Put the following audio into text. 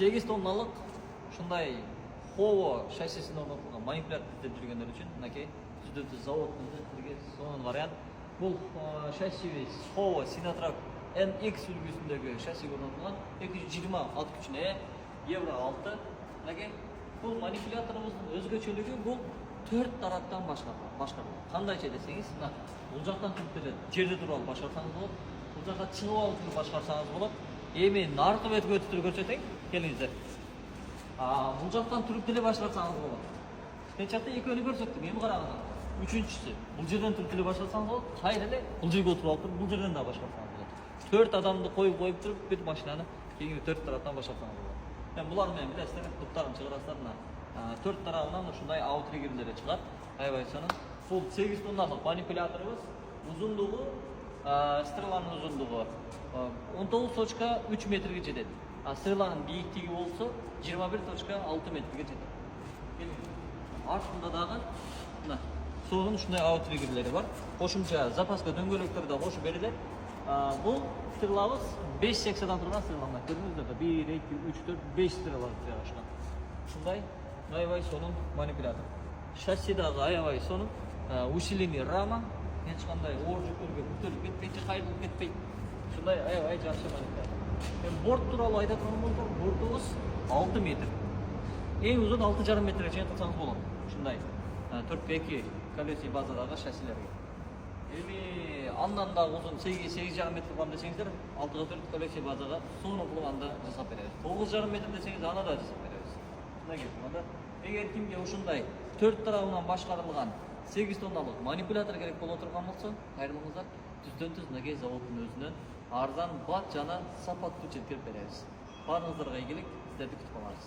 8 тонналык ушундай Хово шассисине орнотулган манипулятор издеп жүргөндөр үчүн мынакей түздү заводдун бирге сонун вариант. Бул шассибиз Хово Sinatrак NX үлгүсүндөгү шассиге орнотулган 220 ат күчүнө евро 6. Мынакей бул манипуляторубуздун өзгөчөлүгү бул 4 тараптан башкарылат. Кандайча десеңиз, мына бул жактан туруп эле жерде туруп алып башкарсаңыз болот. Бул жакка чыгып алып башкарсаңыз болот. Эми наркы бетке өтүп көрсөтөйүн. Келиңиздер. Бул жактан туруп деле башкарсаңыз болот. Кечакта экөөнү көрсөттүм, эми караңыз. Үчүнчүсү, бул жерден туруп деле башкарсаңыз болот. Кайра эле бул жерге отуруп алып туруп, бул жерден да башкарсаңыз болот. 4 адамды коюп туруп, бүт машинаны кийинки 4 тараптан башкарсаңыз болот. Мен булар менен билесиздер, туптарын чыгарасыздар мына. 4 тарабынан ушундай аутриггерлери чыгат. Аябай сонун. Бул 8 тонналык манипуляторубуз. Узундугу, стреланын узундугу 19.3 метрге жетет. Стреланын бийиктиги болсо 21.6 метрге жетет. Артында дагы мына сонун ушундай аутриггерлери бар. Кошумча запаска дөңгөлөктөрү да кошуп берилет. Бул стрелабыз 5 секциядан турган стрелана. Көрдүңүздөр да 1, 2, 3, 4, 5 стрела жайгашкан. Ушундай аябай сонун манипулятор. Шасси дагы аябай сонун. Усиленный рама, эч кандай оор жүктөргө бүтөлүп кетпейт, кайрылып кетпейт. Ушундай аябай жакшы манипулятор. Борт тууралуу айтатын болсок, бортубуз 6 метр. Эң узун 6,5 метрге чейин кылсаңыз болот. Ушундай 4x2 колесный базадагы шассилерге. Эми андан да узун 8,5 метр кылам десеңиздер, 6/4 колесный базага сонун кылганда жасап беребиз. 9,5 метр десеңиз аны да жасап беребиз. Мына келип эгер кимге ушундай 4 тарабынан башкарылган 8 тонналык манипулятор керек боло турган болсо, кайрылыңыздар, түздөн-түз мынакей заводдун өзүнөн арзан, бат жана сапаттуу жеткирип беребиз. Баарыңыздарга ийгилик, сиздерди күтүп калабыз.